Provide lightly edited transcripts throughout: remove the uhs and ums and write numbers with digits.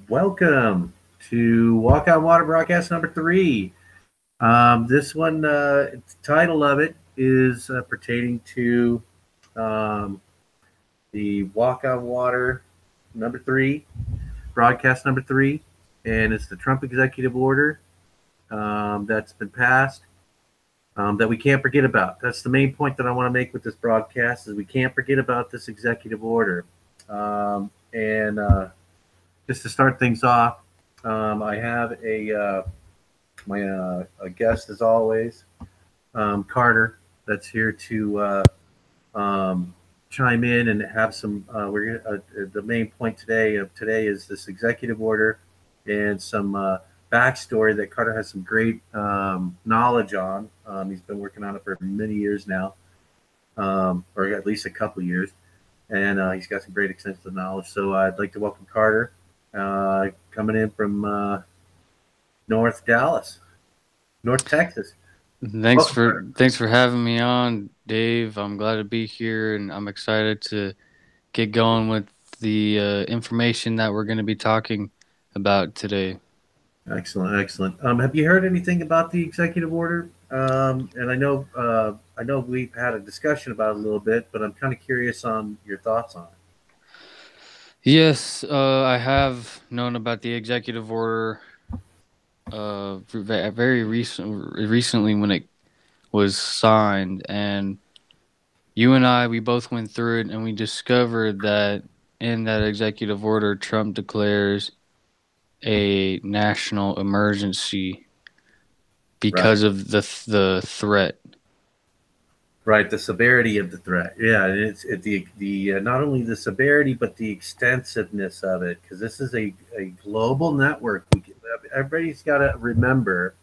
Welcome to Walk on Water broadcast number 3. This one, the title of it is pertaining to um, the Walk on Water number 3, broadcast number 3, and it's the Trump executive order that's been passed that we can't forget about. That's the main point that I want to make with this broadcast is we can't forget about this executive order. And Just to start things off, I have a guest as always, Carter, that's here to chime in and have some. The main point today is this executive order and some backstory that Carter has some great knowledge on. He's been working on it for many years now, or at least a couple of years, and he's got some great extensive knowledge. So I'd like to welcome Carter, coming in from North Dallas, North Texas. Welcome, Carter. Thanks for having me on, Dave. I'm glad to be here, and I'm excited to get going with the information that we're going to be talking about today. Excellent, excellent. Have you heard anything about the executive order? And I know we've had a discussion about it a little bit, but I'm kind of curious on your thoughts on it. Yes, I have known about the executive order recently when it was signed, and you and I we both went through it, and we discovered that in that executive order, Trump declares a national emergency Right, because of the threat. right. The severity of the threat. Yeah, the not only the severity but the extensiveness of it, because this is a global network. Everybody's got to remember.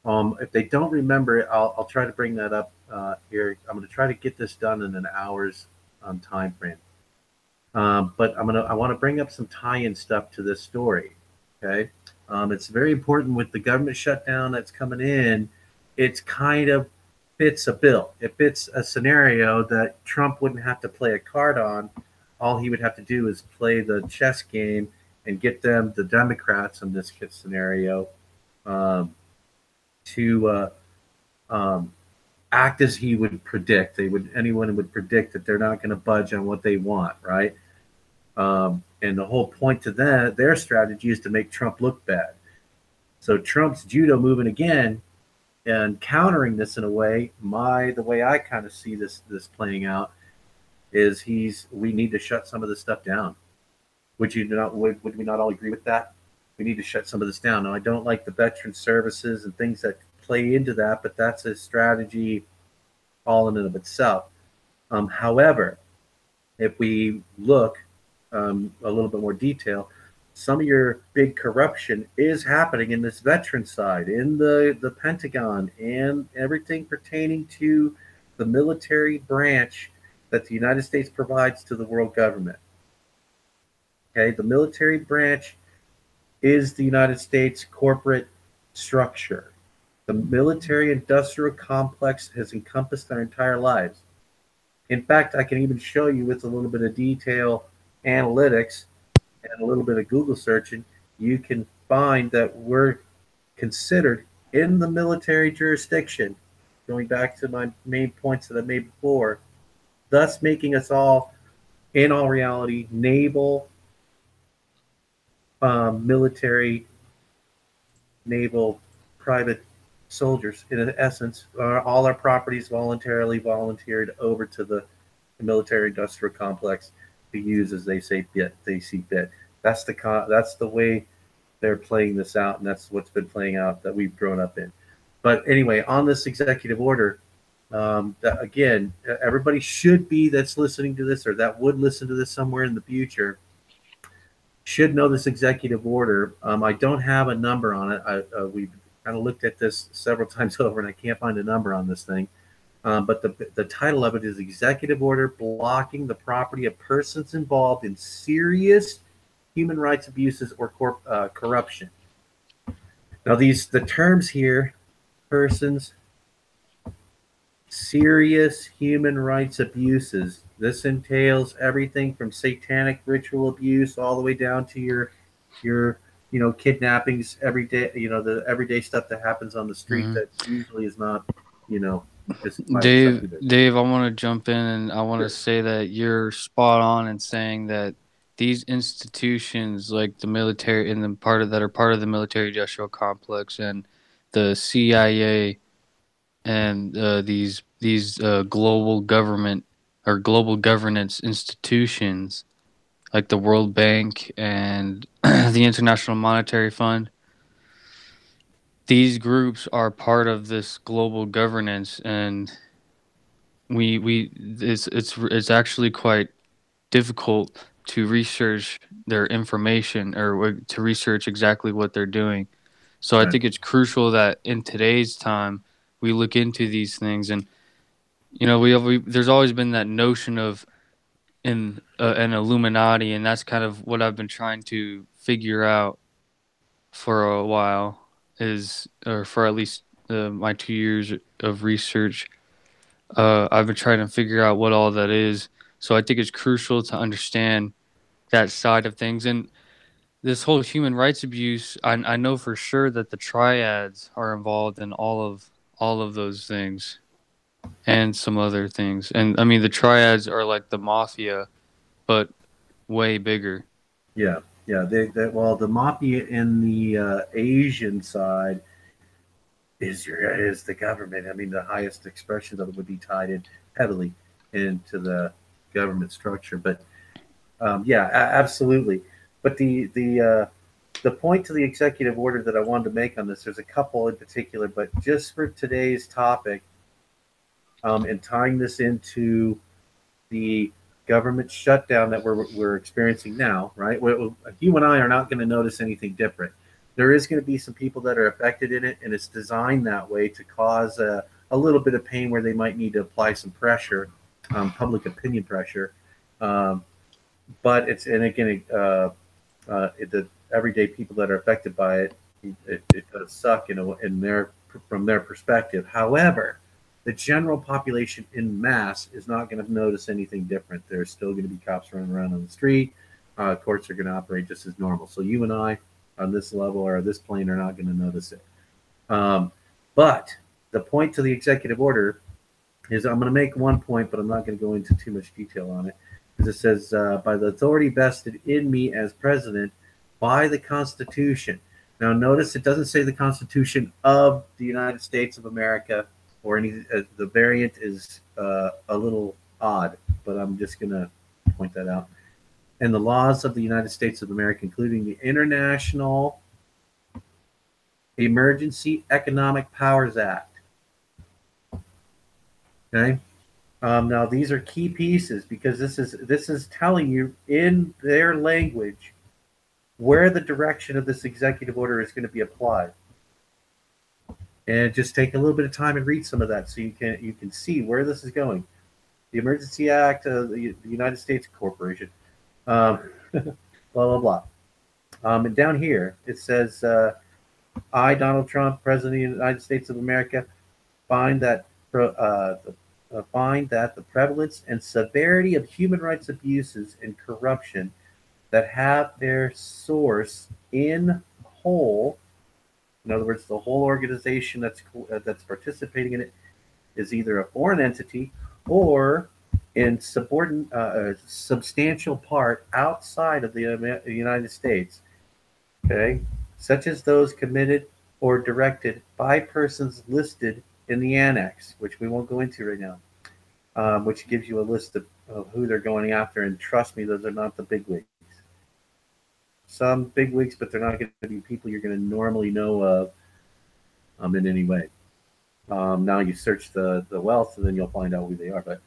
If they don't remember it, I'll try to bring that up here. I'm going to try to get this done in an hour's time frame. But I want to bring up some tie-in stuff to this story. Okay, it's very important with the government shutdown that's coming in. It's kind of fits a bill. It fits a scenario that Trump wouldn't have to play a card on. All he would have to do is play the chess game and get them, the Democrats in this scenario, um, to um, act as he would predict. Anyone would predict that they're not going to budge on what they want, right? And the whole point to their strategy is to make Trump look bad. So Trump's judo moving again and countering this in a way. The way I kind of see this playing out is we need to shut some of this stuff down. Would we not all agree with that? We need to shut some of this down. Now I don't like the veteran services and things that play into that, but that's a strategy all in and of itself. However, if we look a little bit more detail, some of your big corruption is happening in this veteran side, in the Pentagon, and everything pertaining to the military branch that the United States provides to the world government. Okay, the military branch is the United States corporate structure. The military industrial complex has encompassed our entire lives. In fact, I can even show you with a little bit of detail analytics and a little bit of Google searching, you can find that we're considered in the military jurisdiction, going back to my main points that I made before, thus making us all, in all reality, naval, military, naval, private soldiers. In essence, all our properties voluntarily volunteered over to the military industrial complex to use as they say fit. They see fit. That's the way they're playing this out, and that's what's been playing out that we've grown up in. But anyway, on this executive order, that again, everybody should be that's listening to this or that would listen to this somewhere in the future should know this executive order. I don't have a number on it. We've kind of looked at this several times over, and I can't find a number on this thing. But the title of it is Executive Order Blocking the Property of Persons Involved in Serious Human Rights Abuses or Corruption. Now, the terms here, persons, serious human rights abuses. This entails everything from satanic ritual abuse all the way down to your your kidnappings every day, the everyday stuff that happens on the street Hmm. that usually is not, you know, just by Dave, executive. Dave, I want to jump in and I want to Sure. say that you're spot on in saying that these institutions, like the military and the part of that are part of the military-industrial complex and the CIA and these global government or global governance institutions, like the World Bank and the International Monetary Fund, these groups are part of this global governance, and we it's actually quite difficult to research their information or to research exactly what they're doing. So I Right. think it's crucial that in today's time we look into these things, and we there's always been that notion of in an Illuminati, and that's kind of what I've been trying to figure out for a while, is or for at least my 2 years of research. I've been trying to figure out what all that is. So I think it's crucial to understand that side of things. And this whole human rights abuse, I know for sure that the triads are involved in all of those things and some other things. And I mean, the triads are like the mafia, but way bigger. Yeah, yeah. Well, the mafia in the Asian side is the government. I mean, the highest expressions of it would be tied in heavily into the government structure. But yeah, absolutely. But the point to the executive order that I wanted to make on this, there's a couple in particular, but just for today's topic, and tying this into the government shutdown that we're experiencing now, right? You and I are not going to notice anything different. There is going to be some people that are affected in it, and it's designed that way to cause a little bit of pain where they might need to apply some pressure, public opinion pressure. Um, but it's and again, the everyday people that are affected by it, it does suck in their from their perspective. However, the general population in mass is not going to notice anything different. There's still going to be cops running around on the street. Courts are going to operate just as normal. So you and I, on this level or this plane, are not going to notice it. Um, but the point to the executive order is I'm going to make one point, but I'm not going to go into too much detail on it. Because it says, by the authority vested in me as president by the Constitution. Now, notice it doesn't say the Constitution of the United States of America or any. The variant is a little odd, but I'm just going to point that out. And the laws of the United States of America, including the International Emergency Economic Powers Act. Okay. Now these are key pieces because this is telling you in their language where the direction of this executive order is going to be applied. And just take a little bit of time and read some of that so you can see where this is going. The Emergency Act, the United States Corporation, blah blah blah. And down here it says, "I, Donald Trump, President of the United States of America, find that the prevalence and severity of human rights abuses and corruption that have their source in whole, in other words, the whole organization that's participating in it is either a foreign entity or in substantial part outside of the United States, okay, such as those committed or directed by persons listed in the annex, which we won't go into right now, which gives you a list of who they're going after. And trust me, those are not the bigwigs. Some bigwigs, but they're not going to be people you're going to normally know of in any way. Now you search the wealth, and then you'll find out who they are. But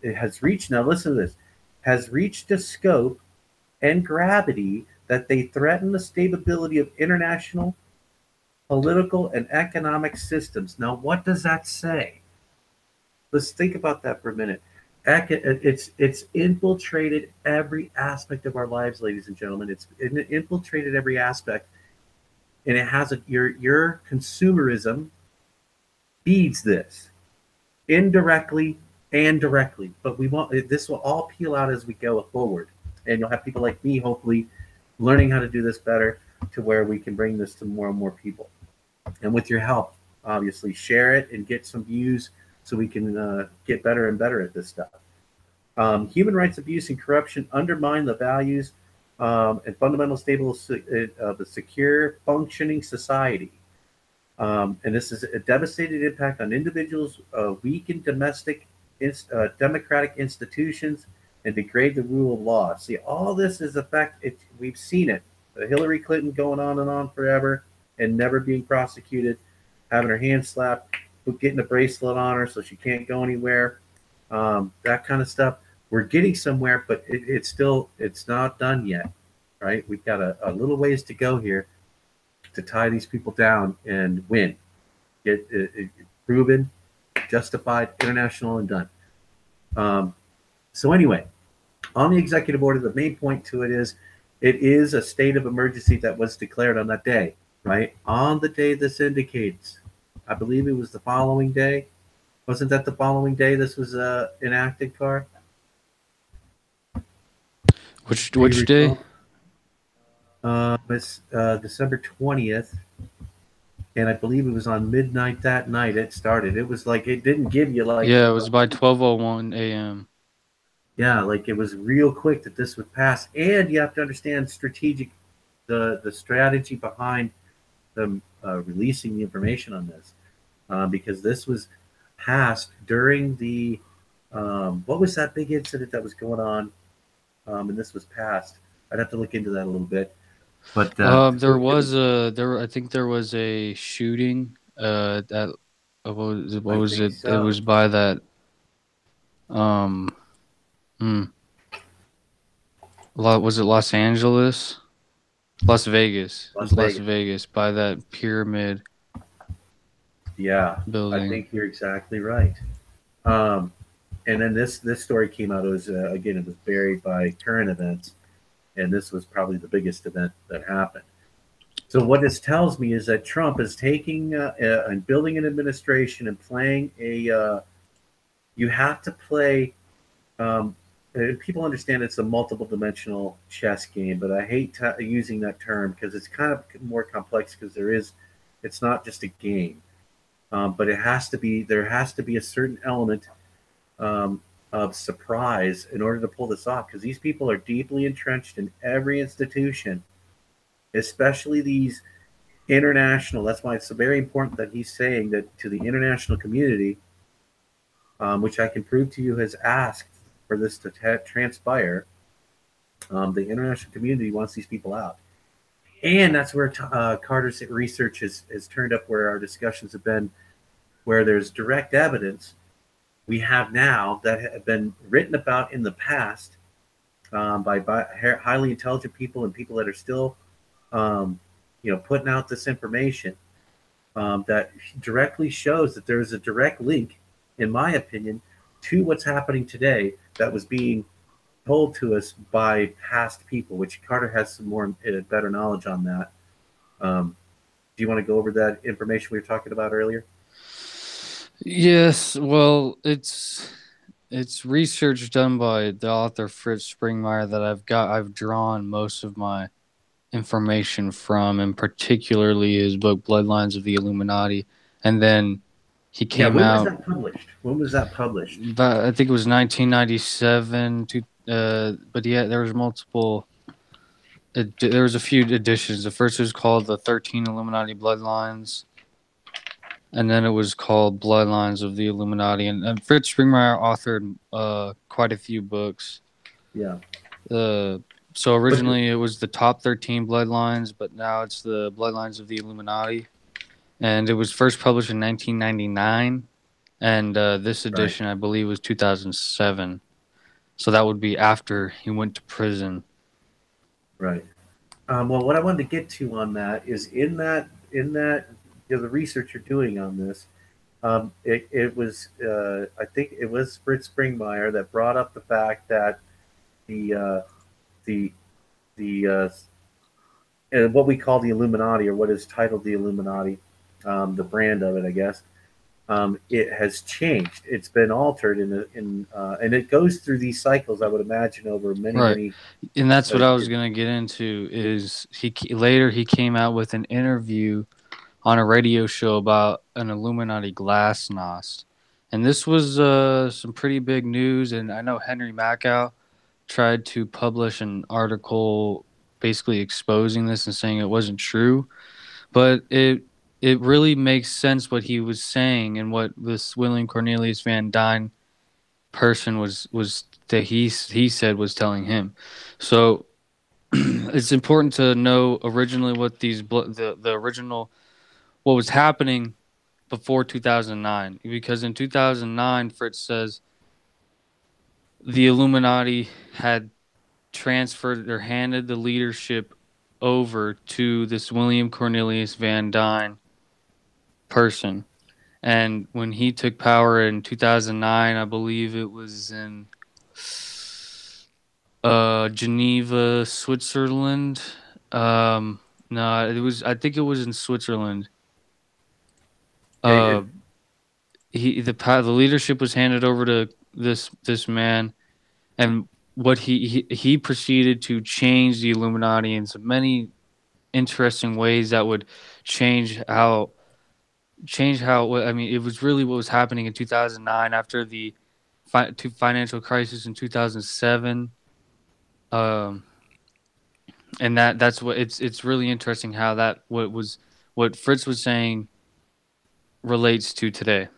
it has reached, now listen to this, has reached a scope and gravity that they threaten the stability of international political and economic systems. Now, what does that say? Let's think about that for a minute. It's infiltrated every aspect of our lives, ladies and gentlemen. It's infiltrated every aspect, and it has your consumerism feeds this indirectly and directly. But we want this will all peel out as we go forward, and you'll have people like me, hopefully, learning how to do this better to where we can bring this to more and more people. And with your help, obviously, share it and get some views so we can get better and better at this stuff. Human rights abuse and corruption undermine the values and fundamental stability of a secure, functioning society. And this is a devastating impact on individuals, weaken democratic institutions, and degrade the rule of law. See, all this is we've seen it. Hillary Clinton going on and on forever and never being prosecuted, having her hand slapped, getting a bracelet on her so she can't go anywhere, that kind of stuff. We're getting somewhere, but it's not done yet, right? We've got a little ways to go here to tie these people down and win. Get it proven, justified, international, and done. So anyway, on the executive order, the main point to it is a state of emergency that was declared on that day, right? On the day this indicates, I believe it was the following day. Wasn't that the following day this was enacted, Car? Which day? It's December 20th, and I believe it was on midnight that night it started. It was like it didn't give you like it was by 12:01 a.m. Yeah, like it was real quick that this would pass, and you have to understand the strategy behind them releasing the information on this, because this was passed during the what was that big incident that was going on, and this was passed. I'd have to look into that a little bit. But I think there was a shooting at what was it? So. It was by that was it Los Angeles? Las Vegas. Las Vegas by that pyramid. Yeah, building. I think you're exactly right. And then this story came out. It was again, it was buried by current events, and this was probably the biggest event that happened. So what this tells me is that Trump is taking and building an administration and playing a. You have to play. People understand it's a multiple dimensional chess game, but I hate using that term because it's kind of more complex because it's not just a game, but there has to be a certain element of surprise in order to pull this off, because these people are deeply entrenched in every institution, especially these international. That's why it's so very important that he's saying that to the international community, which I can prove to you has asked for this to transpire. The international community wants these people out. And that's where Carter's research has turned up, where our discussions have been, where there's direct evidence we have now that have been written about in the past by highly intelligent people and people that are still, putting out this information that directly shows that there is a direct link, in my opinion, to what's happening today that was being told to us by past people, which Carter has some more better knowledge on that. Do you want to go over that information we were talking about earlier? Yes. Well, it's research done by the author Fritz Springmeier that I've drawn most of my information from, and particularly his book Bloodlines of the Illuminati. And then he came out. When was that published? I think it was 1997. But yeah, there was multiple. There was a few editions. The first was called The 13 Illuminati Bloodlines, and then it was called Bloodlines of the Illuminati. And Fritz Springmeier authored quite a few books. Yeah. So originally it was the top 13 bloodlines, but now it's the Bloodlines of the Illuminati. And it was first published in 1999. And this edition, I believe, was 2007. So that would be after he went to prison. Right. Well, what I wanted to get to on that is in that the research you're doing on this, it was I think it was Fritz Springmeier that brought up the fact that the what we call the Illuminati, or what is titled the Illuminati, the brand of it, I guess, it has changed. It's been altered and it goes through these cycles. I would imagine over many, Right. many And that's what I was years. going to get into is later he came out with an interview on a radio show about an Illuminati glasnost. And this was some pretty big news. And I know Henry Macau tried to publish an article basically exposing this and saying it wasn't true. But it really makes sense what he was saying and what this William Cornelius Van Dyne person was that he said was telling him. So it's important to know originally what the original what was happening before 2009, because in 2009 Fritz says the Illuminati had transferred or handed the leadership over to this William Cornelius Van Dyne person. And when he took power in 2009, I believe it was in Geneva, Switzerland. No, it was. I think it was in Switzerland. Yeah, Uh, the leadership was handed over to this man, and what he proceeded to change the Illuminati in so many interesting ways that would change how I mean, it was really what was happening in 2009 after the financial crisis in 2007. Um, and that's what it's really interesting how that what Fritz was saying relates to today.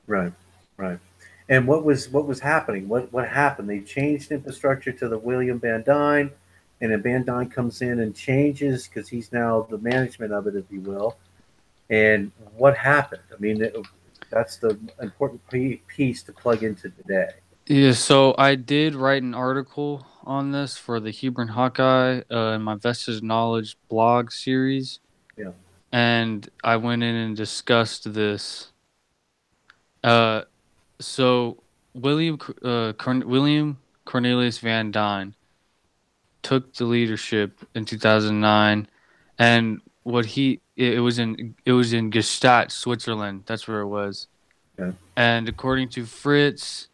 right, right. And what was happening? What happened? They changed infrastructure to the William Van Dyne, and then Van Dyne comes in and changes because he's now the management of it, if you will. And what happened? I mean, that's the important piece to plug into today. Yeah, so I did write an article on this for the Hebron Hawkeye in my Vested Knowledge blog series, Yeah, and I went in and discussed this. Uh, so William Cornelius Van Dyne took the leadership in 2009, and it was in Gstaad, Switzerland. That's where it was. yeah, And according to Fritz,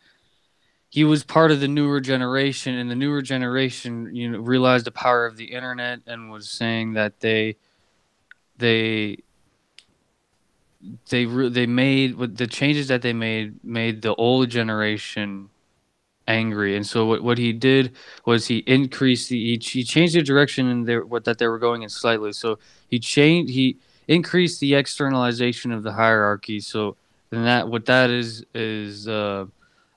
he was part of the newer generation, and the newer generation, realized the power of the internet and was saying that they they made what the changes that they made the old generation angry. And so what he did was he increased he changed the direction in their what that they were going in slightly. So he increased the externalization of the hierarchy. So then that what that is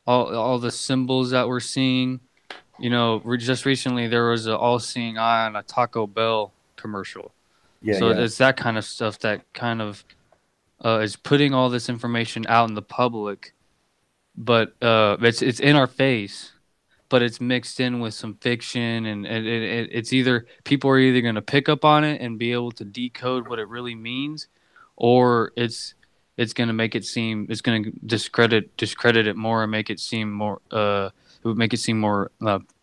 all the symbols that we're seeing. Just recently there was an all-seeing eye on a Taco Bell commercial. yeah, So yeah. it's that kind of stuff that kind of is putting all this information out in the public, but it's in our face, but it's mixed in with some fiction, and it's either people are either going to pick up on it and be able to decode what it really means, or it's going to make it seem it's going to discredit it more and make it seem more it would make it seem more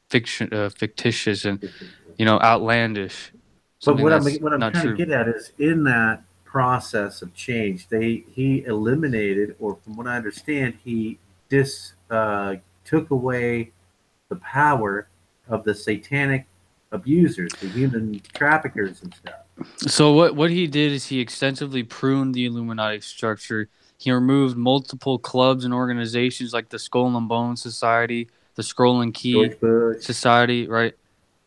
fictitious and outlandish, But something that's what I'm not trying to true. get at is in that process of change, he eliminated, or from what I understand, he dis took away the power of the satanic abusers, the human traffickers and stuff. So what he did is he extensively pruned the Illuminati structure. He removed multiple clubs and organizations like the Skull and Bone Society, the Scroll and Key George Bush, Society, right,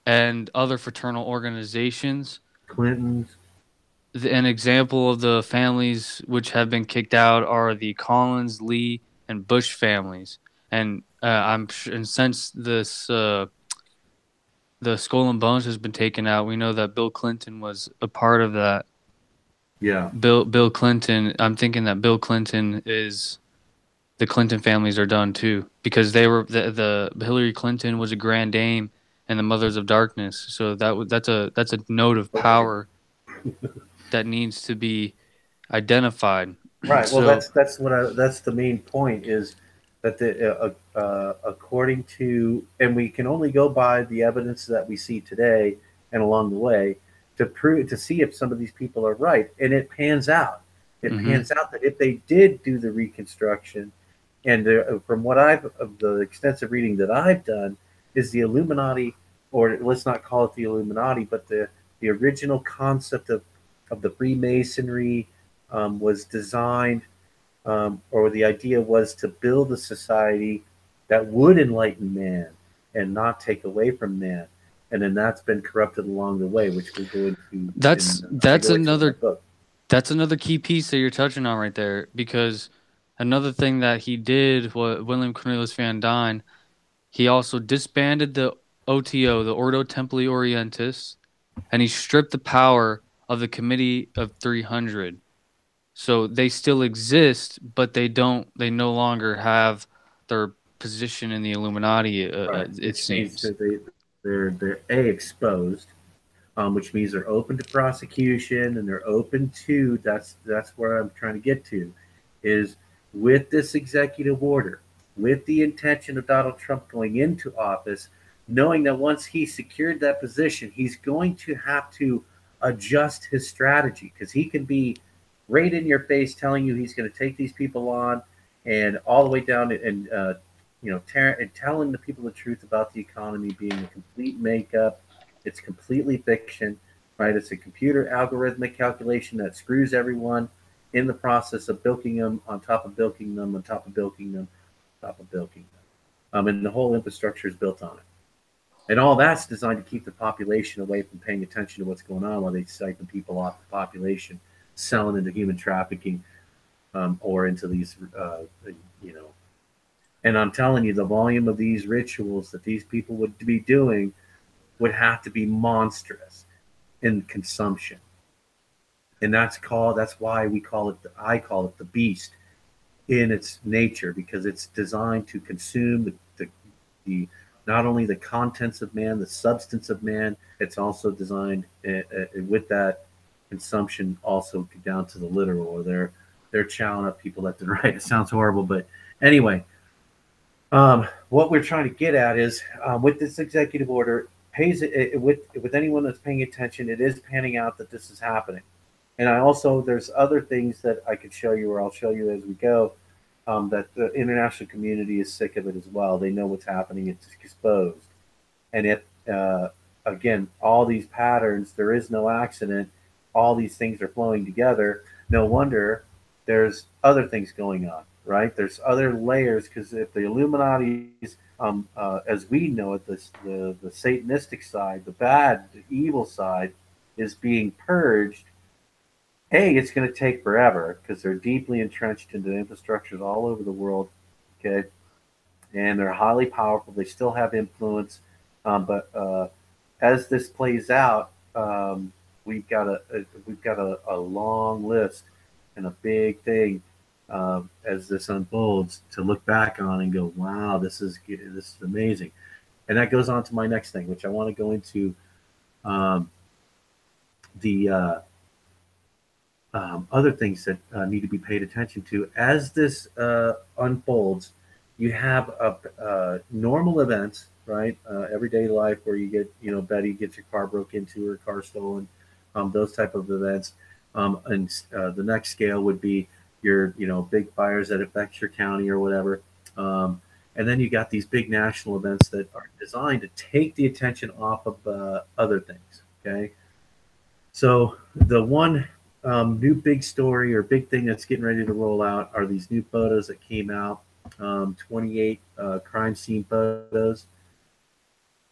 and other fraternal organizations. Clinton's. An example of the families which have been kicked out are the Collins, Lee, and Bush families. And and since this the Skull and Bones has been taken out, we know that Bill Clinton was a part of that. Yeah, Bill Clinton. I'm thinking that Bill Clinton is the Clinton families are done too, because they were the Hillary Clinton was a grand dame and the Mothers of Darkness. So that's a note of okay. power that needs to be identified. Right. Well, So that's the main point is that according to, and we can only go by the evidence that we see today and along the way to prove to see if some of these people are right, and it pans out. It Mm-hmm. pans out that if they did do the reconstruction, and from what I've of the extensive reading that I've done, is the Illuminati, or let's not call it the Illuminati, but the original concept of the Freemasonry was designed, or the idea was to build a society that would enlighten man and not take away from man. And then that's been corrupted along the way, which we'll go into That's in I that's go into in my another book. that's another key piece that you're touching on right there, because another thing that he did, what William Cornelius Van Dyne, he also disbanded the OTO, the Ordo Templi Orientis, and he stripped the power of the Committee of 300. So they still exist, but they no longer have their position in the Illuminati, Right, it which means seems. that they're a exposed, which means they're open to prosecution and they're open to that's where I'm trying to get to, is with this executive order, with the intention of Donald Trump going into office, knowing that once he secured that position, he's going to have to adjust his strategy because he can be right in your face telling you he's going to take these people on and all the way down and and telling the people the truth about the economy being a complete makeup. It's completely fiction, right? It's a computer algorithmic calculation that screws everyone in the process of bilking them on top of bilking them on top of bilking them on top of bilking them. And the whole infrastructure is built on it. And all that's designed to keep the population away from paying attention to what's going on while they siphon people off the population, selling into human trafficking, or into these, you know. And I'm telling you, the volume of these rituals that these people would be doing would have to be monstrous in consumption. And that's why we call it I call it the beast in its nature, because it's designed to consume the not only the contents of man, the substance of man. It's also designed with that consumption also down to the literal, or they're chowing up people left and right. It sounds horrible, but anyway, what we're trying to get at is, with this executive order, pays it with anyone that's paying attention. It is panning out that this is happening, and I also there's other things that I could show you, or I'll show you as we go. That the international community is sick of it as well. They know what's happening. It's exposed, and it again, all these patterns. There is no accident. All these things are flowing together. No wonder there's other things going on, right? There's other layers because if the Illuminati's, as we know it, the Satanistic side, the bad, the evil side, is being purged. A, it's going to take forever because they're deeply entrenched into infrastructures all over the world. Okay, and they're highly powerful. They still have influence, but as this plays out, we've got a long list and a big thing, as this unfolds to look back on and go, wow, this is amazing. And that goes on to my next thing, which I want to go into, um, the other things that need to be paid attention to as this unfolds. You have normal events, right? Everyday life where you get, Betty gets your car broke into, or car stolen, those type of events. And the next scale would be your, big fires that affect your county or whatever. And then you got these big national events that are designed to take the attention off of other things. Okay, so the one new big story or big thing that's getting ready to roll out are these new photos that came out, 28 crime scene photos.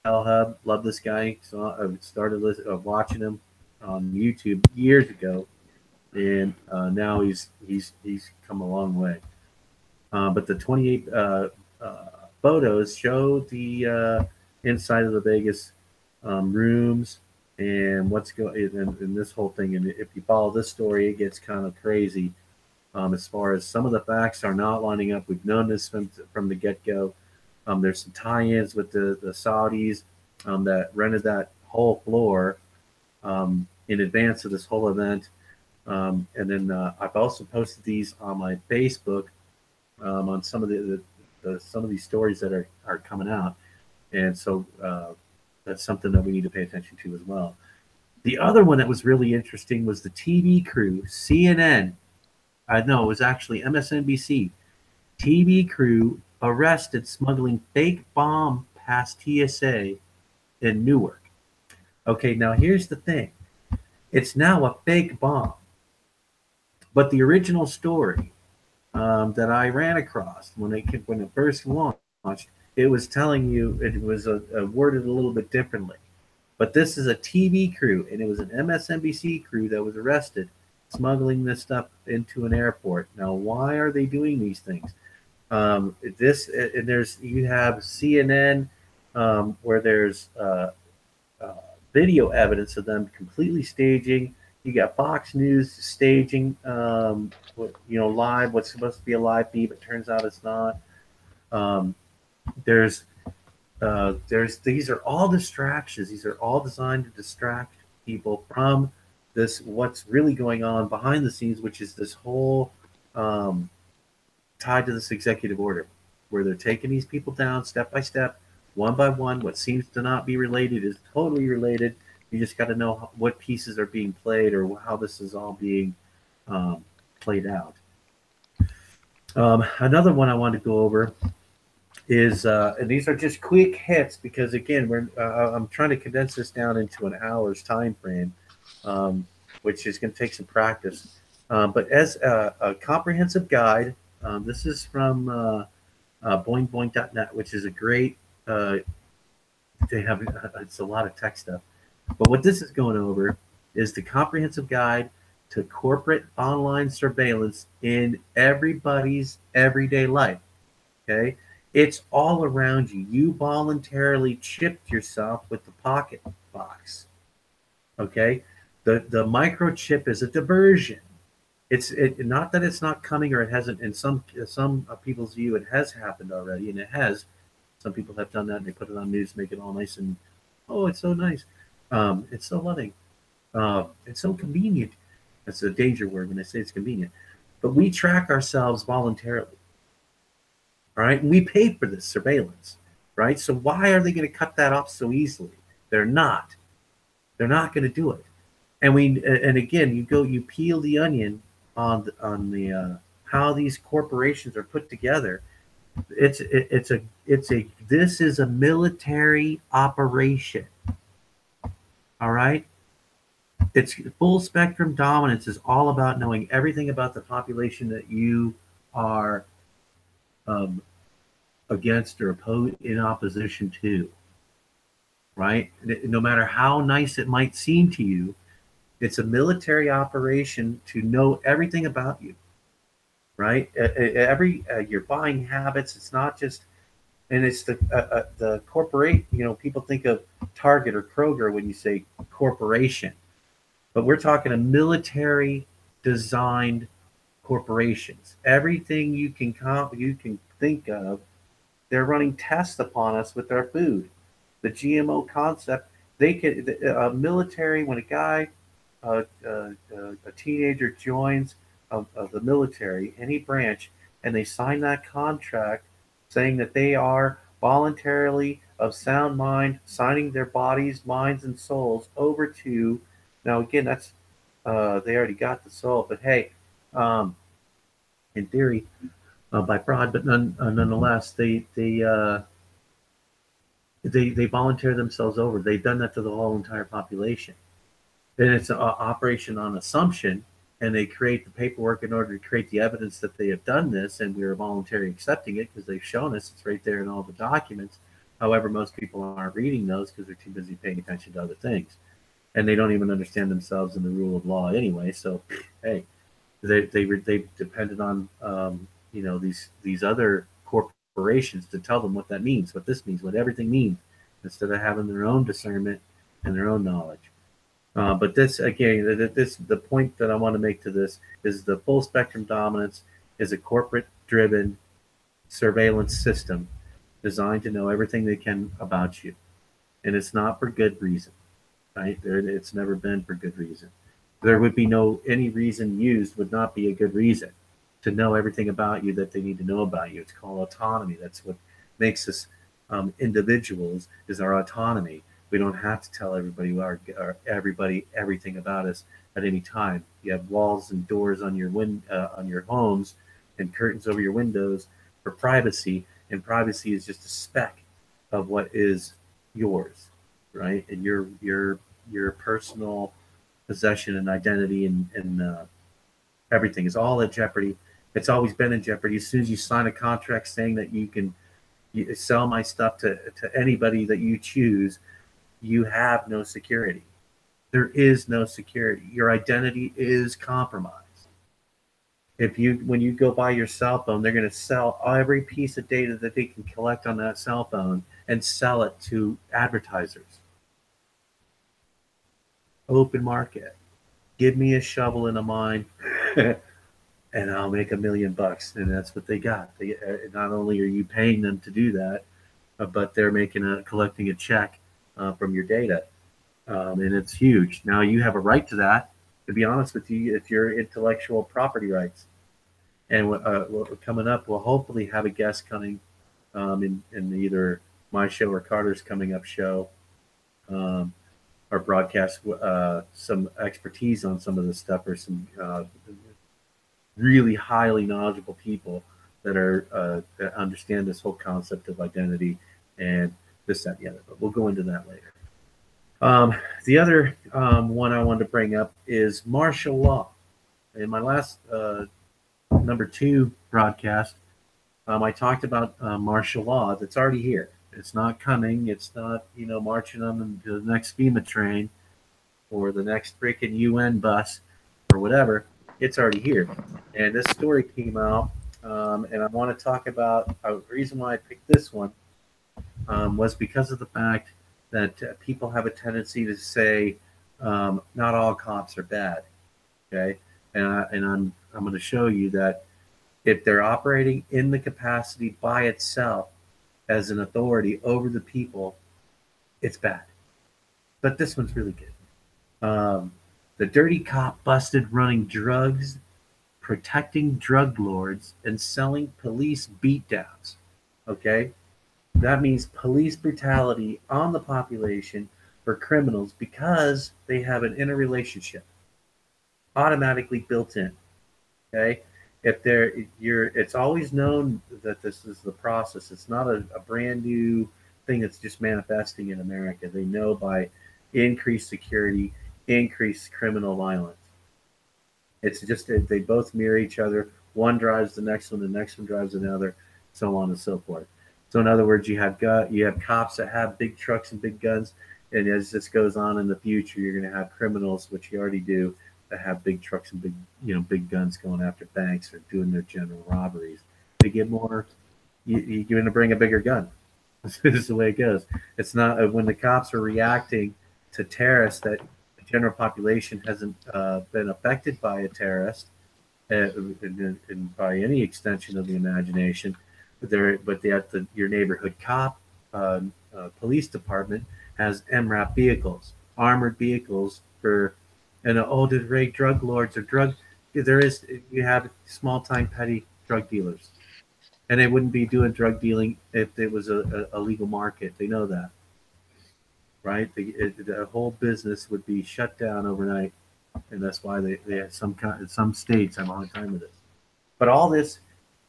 El Hub, love this guy. So I started watching him on YouTube years ago, and now he's come a long way. But the 28 photos show the inside of the Vegas rooms and what's going in this whole thing. And if you follow this story, it gets kind of crazy. As far as some of the facts are not lining up. We've known this from the get go. There's some tie-ins with the Saudis that rented that whole floor in advance of this whole event. And then I've also posted these on my Facebook, on some of some of these stories that are coming out, and so that's something that we need to pay attention to as well. The other one that was really interesting was the TV crew, CNN. No, it was actually MSNBC. TV crew arrested smuggling fake bomb past TSA in Newark. Okay, now here's the thing. It's now a fake bomb, but the original story that I ran across when it first launched, it was telling you it was worded a little bit differently. But this is a TV crew, and it was an MSNBC crew that was arrested smuggling this stuff into an airport. Now, why are they doing these things? This and there's you have CNN where there's video evidence of them completely staging. You got Fox News staging, live what's supposed to be a live feed, but turns out it's not. Um, there's these are all distractions. These are all designed to distract people from this what's really going on behind the scenes, which is this whole um, tied to this executive order, where they're taking these people down step by step, one by one. What seems to not be related is totally related. You just got to know what pieces are being played or how this is all being played out. Another one I want to go over is, and these are just quick hits because again, I'm trying to condense this down into an hour's time frame, which is going to take some practice. But as a comprehensive guide, this is from boingboing.net, which is a great. They have it's a lot of tech stuff, but what this is going over is the comprehensive guide to corporate online surveillance in everybody's everyday life. Okay, it's all around you. You voluntarily chipped yourself with the pocket box. Okay, the microchip is a diversion. Not that it's not coming or it hasn't. In some people's view, it has happened already, and it has. Some people have done that, and they put it on news, make it all nice and oh, it's so nice. It's so loving. It's so convenient. That's a danger word when I say it's convenient. But we track ourselves voluntarily. All right, and we pay for this surveillance, right? So why are they going to cut that off so easily? They're not. They're not going to do it. And again, you peel the onion on the how these corporations are put together. This is a military operation. All right, it's full spectrum dominance is all about knowing everything about the population that you are um, against or in opposition to. Right, no matter how nice it might seem to you, it's a military operation to know everything about you. Right, every your buying habits. It's not just and it's the corporate. People think of Target or Kroger when you say corporation, but we're talking a military designed corporations. Everything you can think of, they're running tests upon us with our food. The GMO concept, they can military when a guy, a teenager joins of the military, any branch, and they sign that contract saying that they are voluntarily of sound mind, signing their bodies, minds, and souls over to. Now, again, that's they already got the soul, but hey, um, in theory, by fraud, but nonetheless, they volunteer themselves over. They've done that to the whole entire population, and it's an operation on assumption. And they create the paperwork in order to create the evidence that they have done this, and we are voluntarily accepting it because they've shown us it's right there in all the documents. However, most people aren't reading those because they're too busy paying attention to other things, and they don't even understand themselves in the rule of law anyway. So, hey, they depended on these other corporations to tell them what that means, what this means, what everything means, instead of having their own discernment and their own knowledge. But this again, the point that I want to make to this is the full spectrum dominance is a corporate driven surveillance system designed to know everything they can about you, and it's not for good reason, right? It's never been for good reason. There would be no any reason used would not be a good reason to know everything about you that they need to know about you. It's called autonomy. That's what makes us individuals is our autonomy. We don't have to tell everybody everybody everything about us at any time. You have walls and doors on on your homes, and curtains over your windows for privacy, and privacy is just a speck of what is yours, right? And your personal possession and identity and everything is all at jeopardy. It's always been in jeopardy. As soon as you sign a contract saying that you sell my stuff to anybody that you choose, you have no security. There is no security. Your identity is compromised. If you when you go buy your cell phone, they're going to sell every piece of data that they can collect on that cell phone and sell it to advertisers. Open market. Give me a shovel and a mine, and I'll make $1 million. And that's what they got. Not only are you paying them to do that, but they're collecting a check from your data, and it's huge. Now you have a right to that. To be honest with you, it's your intellectual property rights. And coming up, we'll hopefully have a guest coming in either my show or Carter's coming up show, um, or broadcast some expertise on some of this stuff, or some really highly knowledgeable people that understand this whole concept of identity and this, that, and the other. But we'll go into that later. The other one I wanted to bring up is martial law. In my last number 2 broadcast, I talked about martial law that's already here. It's not coming. It's not, marching on the next FEMA train or the next freaking UN bus or whatever. It's already here. And this story came out, and I want to talk about the reason why I picked this one was because of the fact that people have a tendency to say not all cops are bad. Okay, and I'm going to show you that if they're operating in the capacity by itself as an authority over the people, it's bad. But this one's really good. The dirty cop busted running drugs, protecting drug lords, and selling police beatdowns. Okay? That means police brutality on the population for criminals because they have an interrelationship automatically built in. Okay? If it's always known that this is the process. It's not a brand new thing that's just manifesting in America. They know by increased security, increased criminal violence. It's just they both mirror each other. One drives the next one, the next one drives another, so on and so forth. So in other words, you have cops that have big trucks and big guns, and as this goes on in the future, you're going to have criminals, which you already do, that have big trucks and big guns going after banks or doing their general robberies. To get more, you're going to bring a bigger gun. This is the way it goes. It's not when the cops are reacting to terrorists that the general population hasn't been affected by a terrorist, and by any extension of the imagination. But your neighborhood cop, police department has MRAP vehicles, armored vehicles for, and did raid drug lords or you have small time petty drug dealers, and they wouldn't be doing drug dealing if it was a legal market. They know that, right? The whole business would be shut down overnight, and that's why they have some states have a hard time with this. But all this,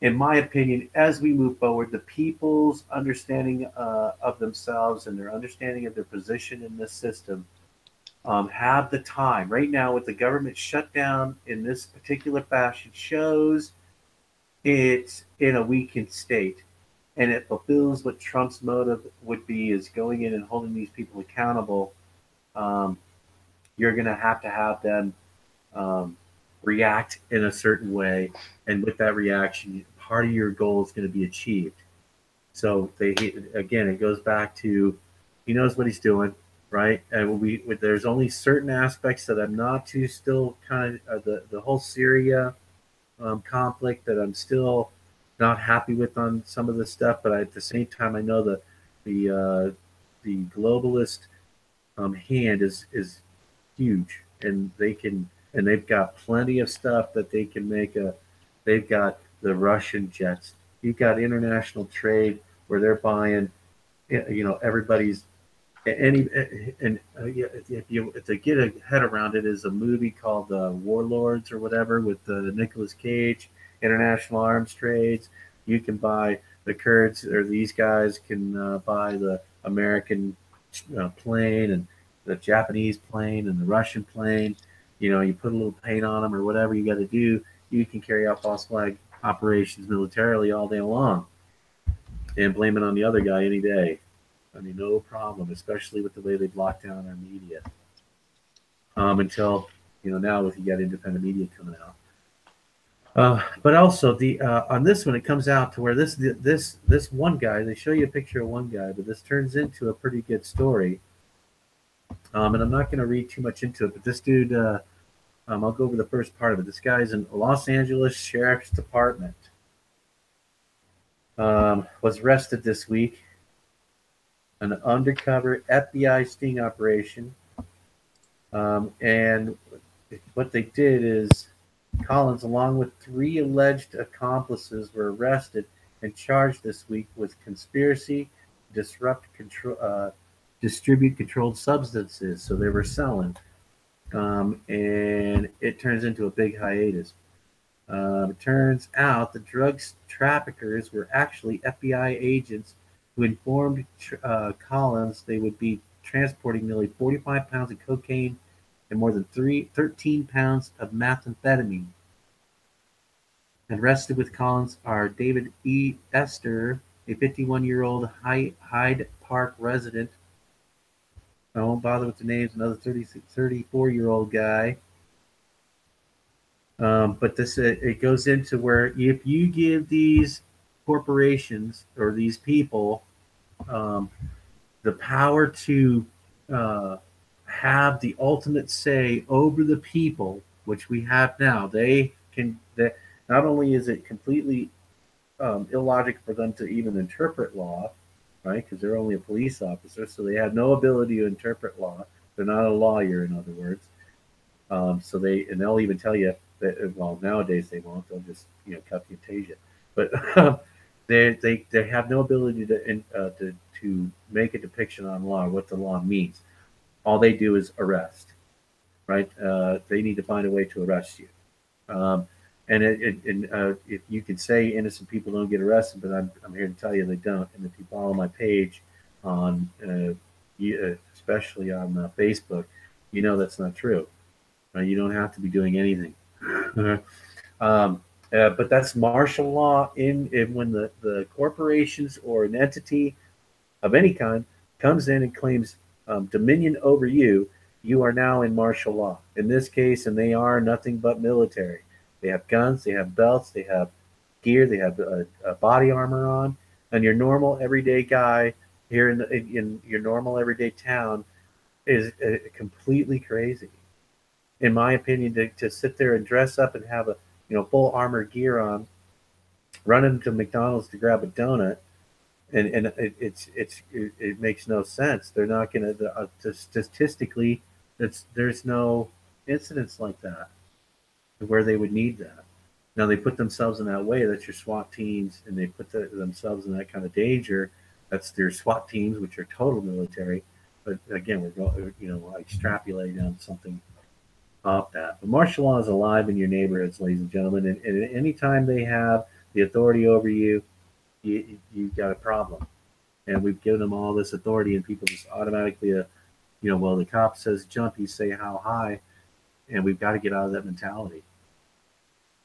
in my opinion, as we move forward, the people's understanding of themselves and their understanding of their position in this system have the time. Right now, with the government shutdown in this particular fashion, shows it's in a weakened state. And it fulfills what Trump's motive would be, is going in and holding these people accountable. You're going to have them react in a certain way. And with that reaction, part of your goal is going to be achieved. So it goes back to, he knows what he's doing, right? And there's only certain aspects that I'm not too still kind of the whole Syria conflict that I'm still not happy with on some of this stuff. But at the same time, I know the globalist hand is huge, and they've got plenty of stuff that they can make they've got the Russian jets. You've got international trade where they're buying, everybody's Any and yeah, if you to get a head around it, is a movie called Warlords or whatever with Nicolas Cage, international arms trades. You can buy the Kurds or these guys can buy the American plane and the Japanese plane and the Russian plane. You know, you put a little paint on them or whatever you got to do. You can carry out false flag operations militarily all day long and blame it on the other guy any day. I mean, no problem, especially with the way they've locked down our media. Until now with you got independent media coming out. But also the on this one, it comes out to where this one guy. They show you a picture of one guy, but this turns into a pretty good story. And I'm not going to read too much into it, but this dude, I'll go over the first part of it. This guy's in Los Angeles Sheriff's Department. Was arrested this week. An undercover FBI sting operation. And what they did is Collins, along with 3 alleged accomplices, were arrested and charged this week with conspiracy to distribute controlled substances. So they were selling. And it turns into a big hiatus. It turns out the drug traffickers were actually FBI agents who informed Collins they would be transporting nearly 45 pounds of cocaine and more than 13 pounds of methamphetamine. And arrested with Collins are David E. Esther, a 51-year-old Hyde Park resident. I won't bother with the names. Another 34-year-old guy. But this it goes into where if you give these corporations or these people the power to have the ultimate say over the people, which we have now, they can. Not only is it completely illogical for them to even interpret law, right? Because they're only a police officer, so they have no ability to interpret law. They're not a lawyer, in other words. So they'll even tell you that. Well, nowadays they won't. They'll just cut the taser. But they have no ability to make a depiction on law, what the law means. All they do is arrest, right? They need to find a way to arrest you. And if you can say innocent people don't get arrested, but I'm here to tell you they don't. And if you follow my page on, especially on Facebook, that's not true. Right? You don't have to be doing anything. But that's martial law in when the corporations or an entity of any kind comes in and claims dominion over you, you are now in martial law. In this case, and they are nothing but military. They have guns, they have belts, they have gear, they have body armor on, and your normal everyday guy here in your normal everyday town is completely crazy. In my opinion, to sit there and dress up and have a full armor gear on, run into McDonald's to grab a donut, and it makes no sense. They're not going to statistically, there's no incidents like that where they would need that. Now they put themselves in that way. That's your SWAT teams, and they put themselves in that kind of danger. That's their SWAT teams, which are total military. But again, we're going, extrapolating on something off that. But martial law is alive in your neighborhoods, ladies and gentlemen. And anytime they have the authority over you, you've got a problem. And we've given them all this authority, and people just automatically, well, the cop says jump, you say how high, and we've got to get out of that mentality.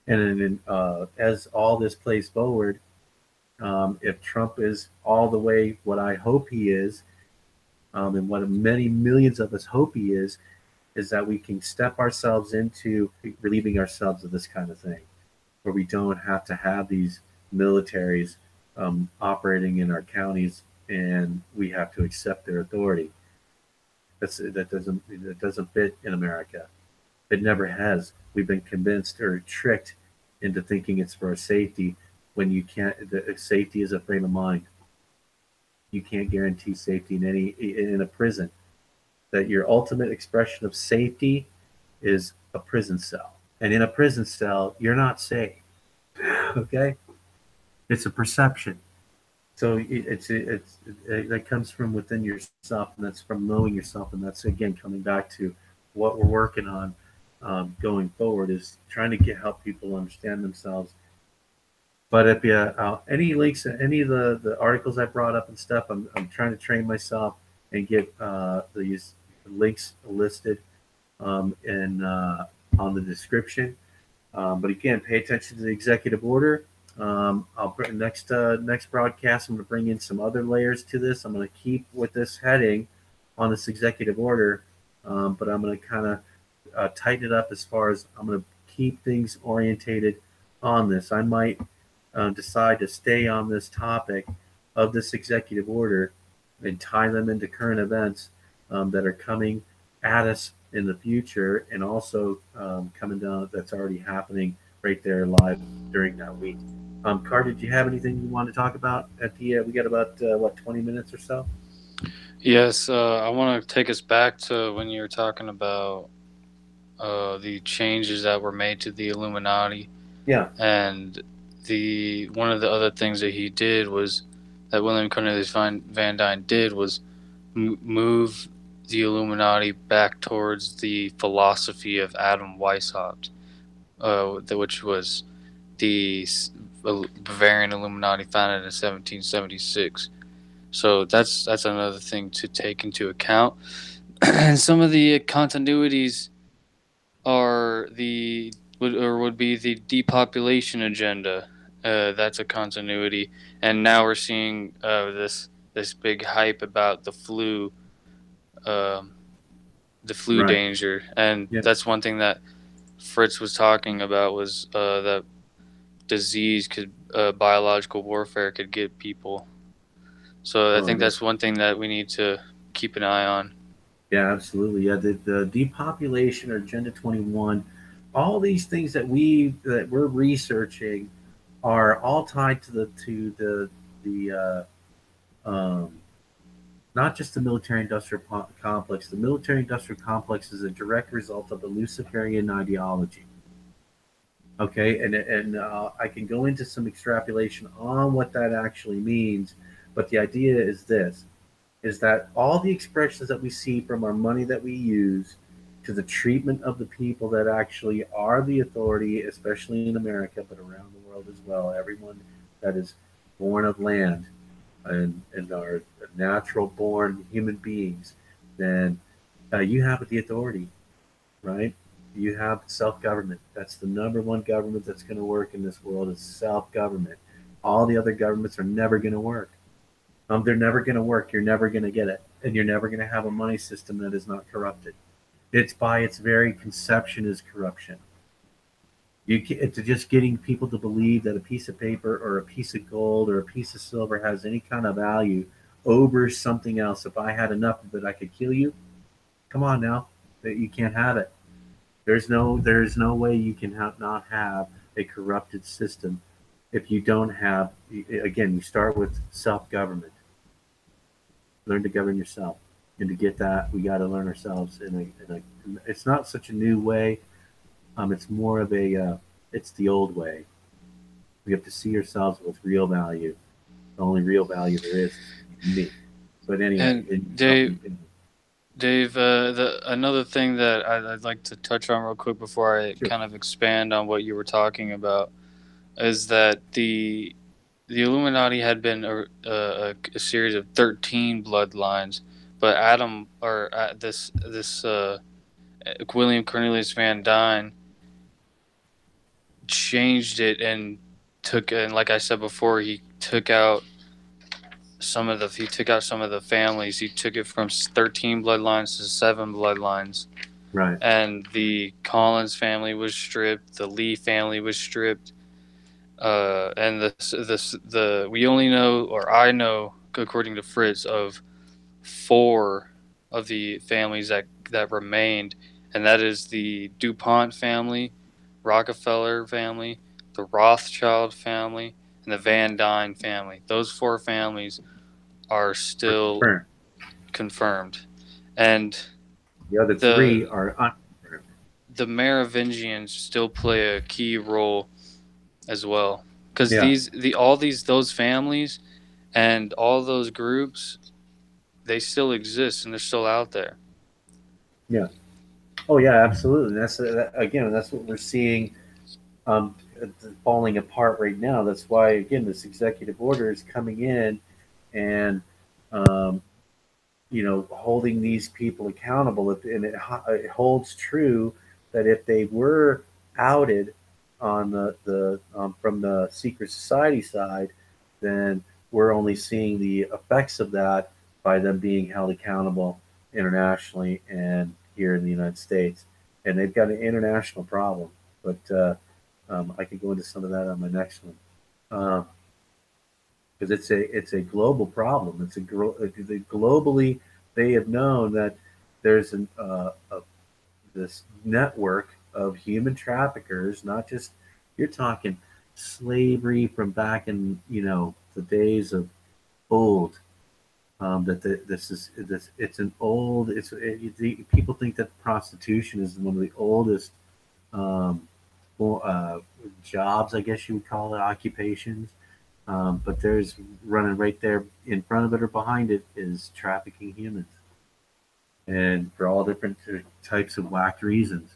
And then as all this plays forward, if Trump is all the way what I hope he is, and what many millions of us hope he is that we can step ourselves into relieving ourselves of this kind of thing, where we don't have to have these militaries operating in our counties, and we have to accept their authority. That doesn't fit in America. It never has. We've been convinced or tricked into thinking it's for our safety when you can't. Safety is a frame of mind. You can't guarantee safety in a prison. That your ultimate expression of safety is a prison cell, and in a prison cell, you're not safe. Okay, it's a perception. So that comes from within yourself, and that's from knowing yourself, and that's again coming back to what we're working on going forward is trying to help people understand themselves. But if you any links, any of the articles I brought up and stuff, I'm trying to train myself and get these links listed in on the description. But again, pay attention to the executive order. I'll bring next broadcast. I'm going to bring in some other layers to this. I'm going to keep with this heading on this executive order, but I'm going to kind of tighten it up as far as I'm going to keep things orientated on this. I might decide to stay on this topic of this executive order and tie them into current events that are coming at us in the future, and also coming down that's already happening right there live during that week. Car, did you have anything you want to talk about at the? We got about what 20 minutes or so. Yes, I want to take us back to when you were talking about the changes that were made to the Illuminati, Yeah. and the one of the other things that he did was that William Cornelius Van Dyne did was move the Illuminati back towards the philosophy of Adam Weishaupt, which was the Bavarian Illuminati founded in 1776. So that's another thing to take into account. And some of the continuities are would be the depopulation agenda. That's a continuity, and now we're seeing this big hype about um, the flu Right. danger, and Yeah. that's one thing that Fritz was talking about was that disease could biological warfare could get people. So I Oh think yeah. that's one thing that we need to keep an eye on. Yeah. Absolutely. Yeah. The depopulation or Agenda 21, all these things that we're researching are all tied to the not just the military industrial complex. The military industrial complex is a direct result of the Luciferian ideology. Okay, and I can go into some extrapolation on what that actually means, but the idea is this: is that all the expressions that we see from our money that we use to the treatment of the people that actually are the authority, especially in America, but around the world as well, everyone that is born of land and are natural born human beings, then you have the authority, right? You have self government. That's the number one government that's going to work in this world is self government. All the other governments are never going to work. They're never going to work. You're never going to get it, and you're never going to have a money system that is not corrupted. It's by its very conception is corruption. It's just getting people to believe that a piece of paper or a piece of gold or a piece of silver has any kind of value over something else. If I had enough of it, I could kill you. Come on now, that you can't have it. There's no way you can not have a corrupted system if you don't have. Again, you start with self government. Learn to govern yourself, and to get that, we got to learn ourselves it's not such a new way. It's more of it's the old way. We have to see ourselves with real value. The only real value there is me. But anyway, And Dave, the another thing that I'd like to touch on real quick before I sure. kind of expand on what you were talking about is that the Illuminati had been a series of 13 bloodlines, but Adam or this William Cornelius Van Dyne changed it and like I said before, he took out some of the families. He took it from 13 bloodlines to 7 bloodlines, Right. and the Collins family was stripped. The Lee family was stripped. And the we only know, or I know, according to Fritz, of 4 of the families that remained, and that is the DuPont family, Rockefeller family, the Rothschild family, and the Van Dyne family. Those 4 families are We're still confirmed. confirmed, and The other three the are unconfirmed. the Merovingians still play a key role as well, because Yeah. those families And all those groups, they still exist and they're still out there. Yeah. Oh yeah, absolutely. That's again, that's what we're seeing um, falling apart right now. That's why again this executive order is coming in and um, holding these people accountable. And it holds true that if they were outed on the from the secret society side, then we're only seeing the effects of that by them being held accountable internationally and here in the United States. And they've got an international problem, but I could go into some of that on my next one. Because it's a global problem. Globally they have known that there's this network of human traffickers, not just you're talking slavery from back in the days of old. This it's an old people think that prostitution is one of the oldest um, jobs, I guess you would call it, occupations. But there's running right there in front of it or behind it is trafficking humans, and for all different types of whacked reasons.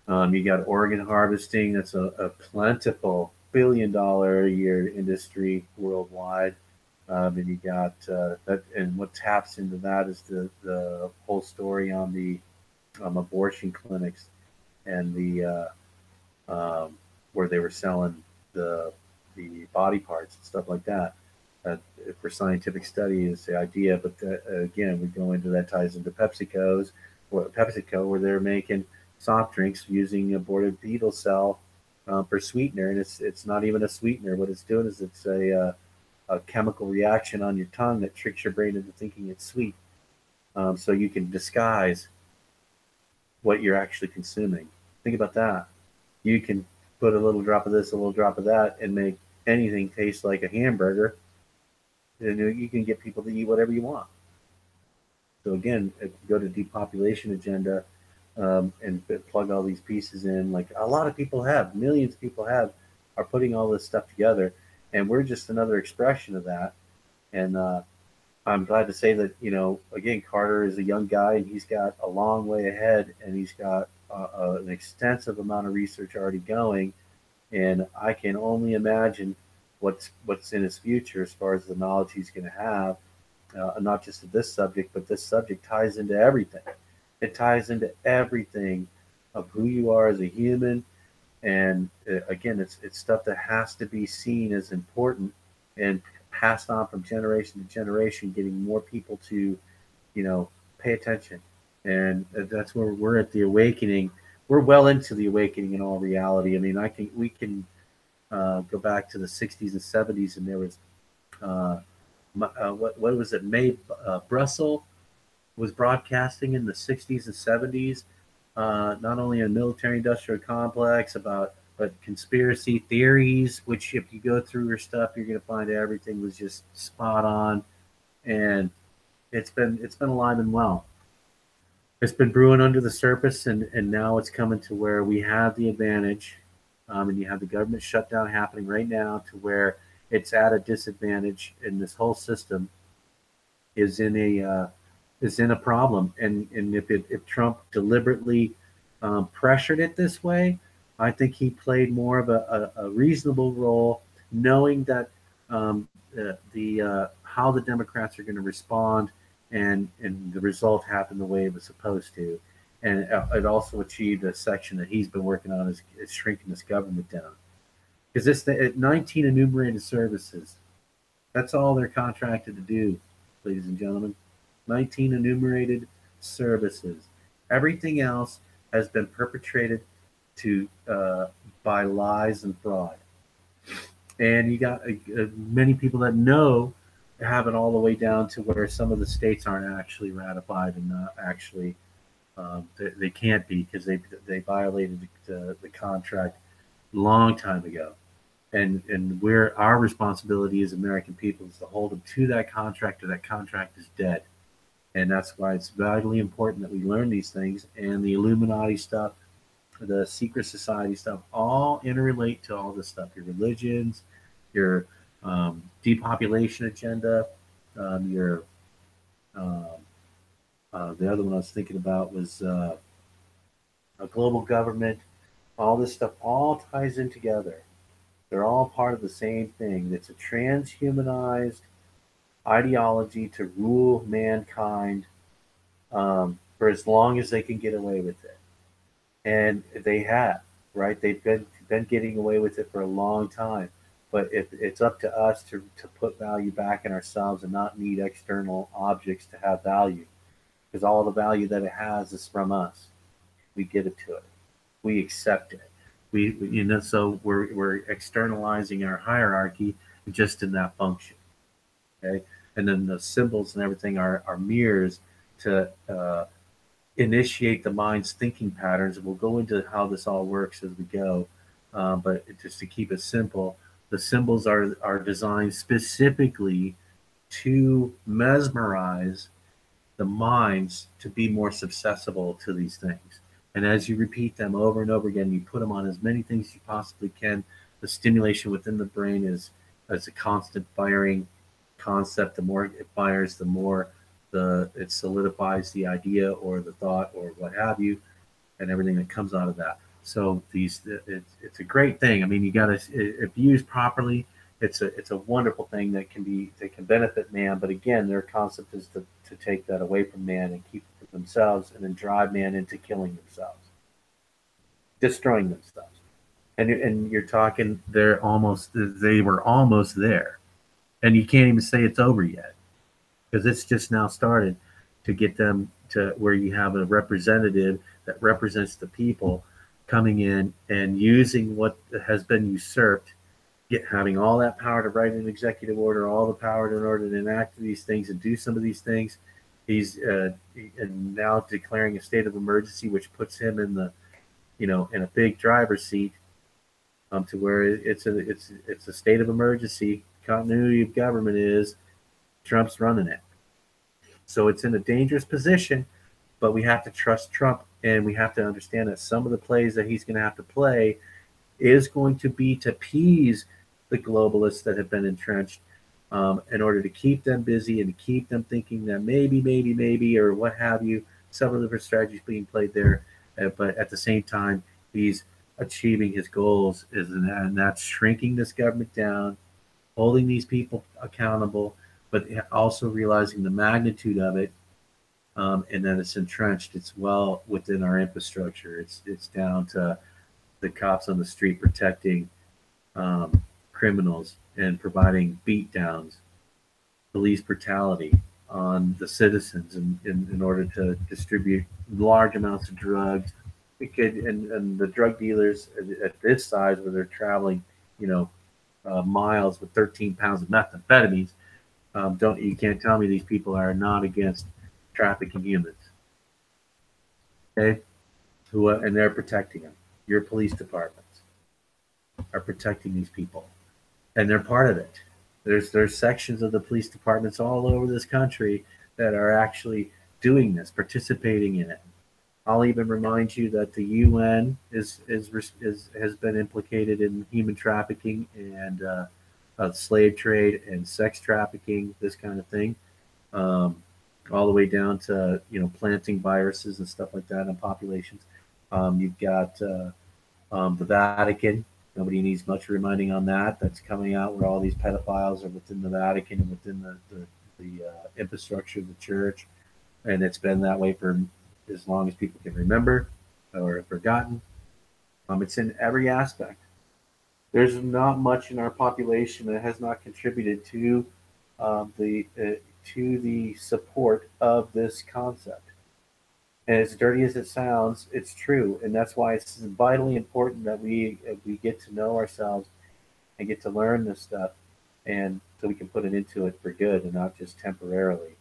You got organ harvesting, that's a plentiful $1 billion a year industry worldwide. And you got that, and what taps into that is the whole story on the abortion clinics and the where they were selling the the body parts and stuff like that. Uh, for scientific study is the idea, but again, we go into that ties into PepsiCo, where they're making soft drinks using aborted beetle cell for sweetener, and it's not even a sweetener. What it's doing is it's a chemical reaction on your tongue that tricks your brain into thinking it's sweet, so you can disguise what you're actually consuming. Think about that. You can put a little drop of this, a little drop of that, and make anything taste like a hamburger. And you can get people to eat whatever you want. So again, if you go to depopulation agenda and plug all these pieces in, like a lot of people have, millions of people have, are putting all this stuff together, and we're just another expression of that. And I'm glad to say that again, Carter is a young guy, and he's got a long way ahead, and he's got an extensive amount of research already going, and I can only imagine what's in his future as far as the knowledge he's going to have, not just of this subject, but this subject ties into everything. It ties into everything of who you are as a human, and again, it's stuff that has to be seen as important and passed on from generation to generation, getting more people to pay attention. And that's where we're at the awakening. We're well into the awakening in all reality. I mean, we can go back to the 60s and 70s, and there was what was it? May Brussels was broadcasting in the 60s and 70s, not only a military industrial complex about but conspiracy theories, which if you go through her stuff, you're going to find everything was just spot on, and it's been alive and well. It's been brewing under the surface, and now it's coming to where we have the advantage, and you have the government shutdown happening right now to where it's at a disadvantage, and this whole system is in a problem. And if Trump deliberately pressured it this way, I think he played more of a reasonable role, knowing that the how the Democrats are going to respond, and the result happened the way it was supposed to. And it also achieved a section that he's been working on is shrinking this government down. Because this 19 enumerated services, that's all they're contracted to do, ladies and gentlemen. 19 enumerated services. Everything else has been perpetrated to by lies and fraud. And you got many people that know have it all the way down to where some of the states aren't actually ratified and not actually they can't be because they violated the contract long time ago. And where our responsibility as American people is to hold them to that contract, or that contract is dead. And that's why it's vitally important that we learn these things. And the Illuminati stuff, the secret society stuff, all interrelate to all this stuff. Your religions, your depopulation agenda, your the other one I was thinking about was a global government. All this stuff all ties in together. They're all part of the same thing. It's a transhumanized ideology to rule mankind for as long as they can get away with it, and they have, right? They've been getting away with it for a long time. But if it's up to us to put value back in ourselves and not need external objects to have value, because all the value that it has is from us. We give it to it. We accept it. So we're externalizing our hierarchy just in that function. Okay, and then the symbols and everything are mirrors to initiate the mind's thinking patterns. We'll go into how this all works as we go, but just to keep it simple, the symbols are designed specifically to mesmerize the minds to be more susceptible to these things. And as you repeat them over and over again, you put them on as many things as you possibly can. The stimulation within the brain is as a constant firing concept. The more it fires, the more it solidifies the idea or the thought or what have you, and everything that comes out of that. So it's a great thing. I mean, you got to, if used properly, it's a wonderful thing that can benefit man. But again, their concept is to take that away from man and keep it for themselves, and then drive man into killing themselves, destroying themselves. And you're talking they were almost there, and you can't even say it's over yet because it's just now started to get them to where you have a representative that represents the people coming in and using what has been usurped, having all that power to write an executive order, all the power in order to enact these things and do some of these things. He's and now declaring a state of emergency, which puts him in the in a big driver's seat, to where it's a state of emergency. Continuity of government is Trump's running it. So it's in a dangerous position, but we have to trust Trump, and we have to understand that some of the plays that he's going to have to play is going to be to appease the globalists that have been entrenched, in order to keep them busy and to keep them thinking that maybe, or what have you. Some of the strategies being played there, but at the same time, he's achieving his goals, and that's shrinking this government down, holding these people accountable, but also realizing the magnitude of it, and that it's entrenched. It's well within our infrastructure. It's down to the cops on the street protecting criminals and providing beatdowns, police brutality on the citizens in order to distribute large amounts of drugs. And the drug dealers at this size, where they're traveling, miles with 13 pounds of methamphetamines. You can't tell me these people are not against trafficking humans. Okay, and they're protecting them. Your police departments are protecting these people, and they're part of it. There's sections of the police departments all over this country that are actually doing this, participating in it. I'll even remind you that the UN has been implicated in human trafficking and slave trade and sex trafficking, this kind of thing, all the way down to planting viruses and stuff like that in populations. You've got the Vatican. Nobody needs much reminding on that. That's coming out where all these pedophiles are within the Vatican and within the infrastructure of the church, and it's been that way for as long as people can remember or have forgotten. It's in every aspect. There's not much in our population that has not contributed to the support of this concept. And as dirty as it sounds, it's true, and that's why it's vitally important that we get to know ourselves and get to learn this stuff, and so we can put it into it for good and not just temporarily.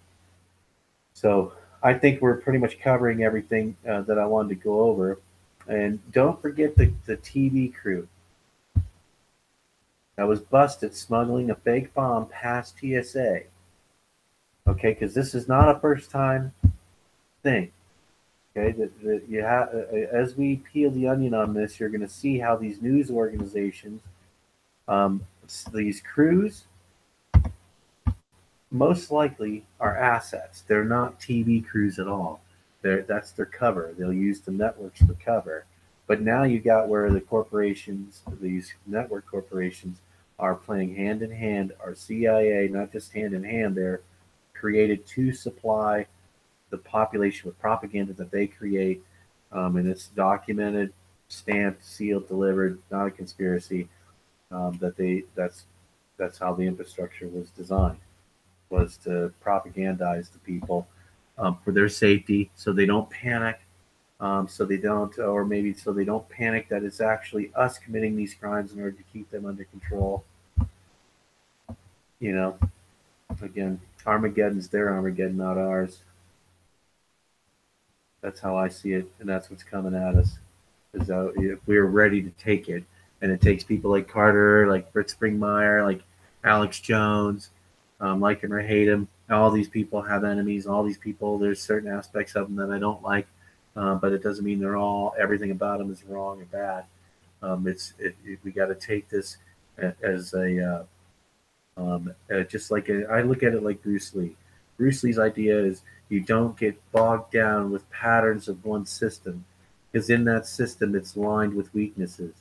So I think we're pretty much covering everything that I wanted to go over. And don't forget the TV crew that was busted smuggling a fake bomb past TSA. Okay, because this is not a first time thing. Okay, you have, as we peel the onion on this, you're going to see how these news organizations, these crews, most likely are assets. They're not TV crews at all. That's their cover. They'll use the networks for cover. But now you got where the corporations, these network corporations, are playing hand in hand. Our CIA, not just hand in hand, they're created to supply the population with propaganda that they create, and it's documented, stamped, sealed, delivered, not a conspiracy. That's how the infrastructure was designed, was to propagandize the people for their safety, so they don't panic, so they don't, or maybe so they don't panic that it's actually us committing these crimes in order to keep them under control. You know, again, Armageddon's their Armageddon, not ours. That's how I see it, and that's what's coming at us. Is if we're ready to take it, and it takes people like Carter, like Britt Springmeyer, like Alex Jones, like him or hate him. All these people have enemies. All these people, there's certain aspects of them that I don't like, but it doesn't mean they're all everything about them is wrong or bad. We got to take this as a just like I look at it like Bruce Lee. Bruce Lee's idea is you don't get bogged down with patterns of one system, because in that system it's lined with weaknesses.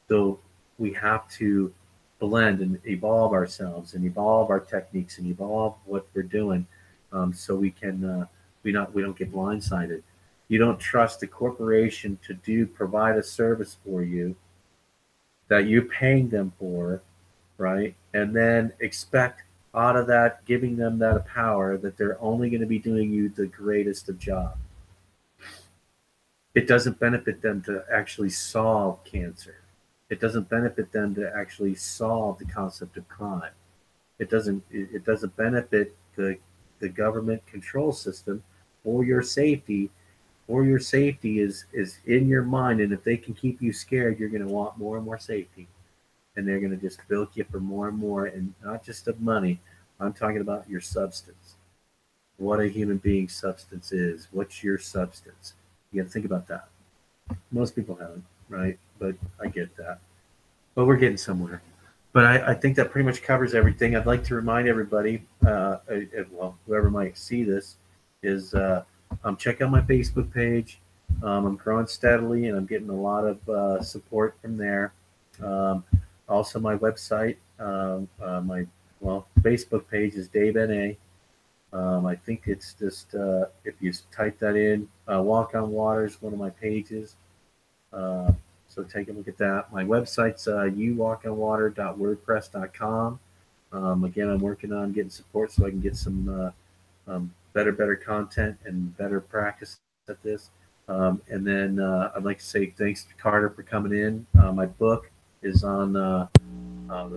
So we have to blend and evolve ourselves and evolve our techniques and evolve what we're doing, so we don't get blindsided. You don't trust a corporation to do provide a service for you that you're paying them for, right? And then expect out of that, giving them that power, that they're only going to be doing you the greatest of job. It doesn't benefit them to actually solve cancer. It doesn't benefit them to actually solve the concept of crime. It doesn't benefit the government control system or your safety. Or your safety is in your mind, and if they can keep you scared, you're going to want more and more safety, and they're going to just bilk you for more and more, and not just of money. I'm talking about your substance. What a human being's substance is. What's your substance? You got to think about that. Most people haven't, right? But I get that. But we're getting somewhere. But I think that pretty much covers everything. I'd like to remind everybody, well, whoever might see this, is check out my Facebook page. I'm growing steadily, and I'm getting a lot of support from there. Um, Also, my website, my Facebook page is Dave Na. I think it's just if you type that in, Walk on Water is one of my pages. Uh, so take a look at that. My website's youwalkonwater.wordpress.com. Again, I'm working on getting support so I can get some better content and better practice at this. And then I'd like to say thanks to Carter for coming in. My book is on the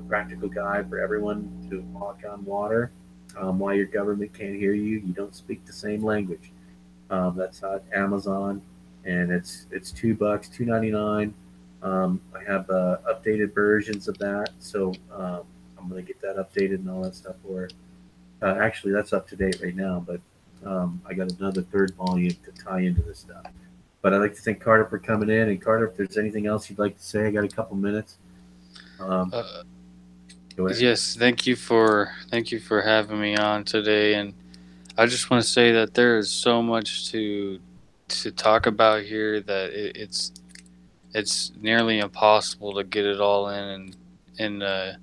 practical guide for everyone to walk on water. Why your government can't hear you? You don't speak the same language. That's on Amazon, and it's $2, $2.99. I have updated versions of that, so I'm gonna get that updated and all that stuff for it. Actually, that's up to date right now, but I got another third volume to tie into this stuff. But I'd like to thank Carter for coming in. And Carter, if there's anything else you'd like to say, I got a couple minutes. Um, Uh, Go ahead. yes, thank you for having me on today, and I just want to say that there is so much to talk about here that it's nearly impossible to get it all in in a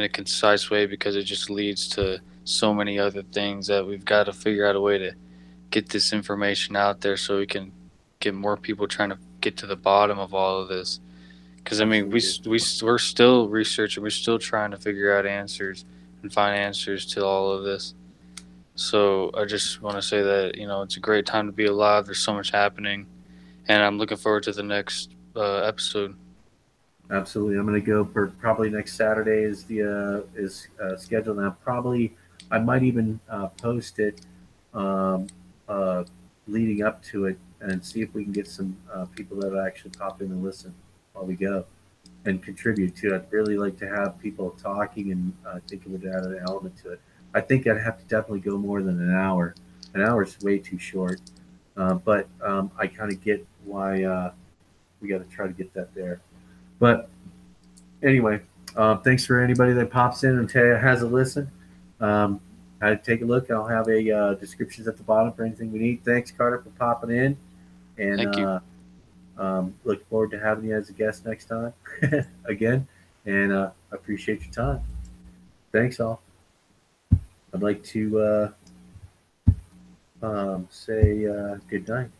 concise way, because it just leads to so many other things that we've got to figure out a way to get this information out there so we can get more people trying to get to the bottom of all of this. Because I mean, Absolutely. we're still researching, we're still trying to figure out answers and find answers to all of this. So I just want to say that it's a great time to be alive. There's so much happening, and I'm looking forward to the next episode. Absolutely. I'm going to go for probably next Saturday is the is scheduled now. Probably I might even post it um, uh, leading up to it and see if we can get some people that will actually pop in and listen while we go and contribute to it. I'd really like to have people talking, and I think it would add an element to it. I think I'd have to definitely go more than an hour. An hour is way too short, but I kind of get why we got to try to get that there. But anyway, thanks for anybody that pops in and has a listen. Um, take a look. I'll have a descriptions at the bottom for anything we need. Thanks, Carter, for popping in, and Thank you. look forward to having you as a guest next time again. And appreciate your time. Thanks, all. I'd like to say good night.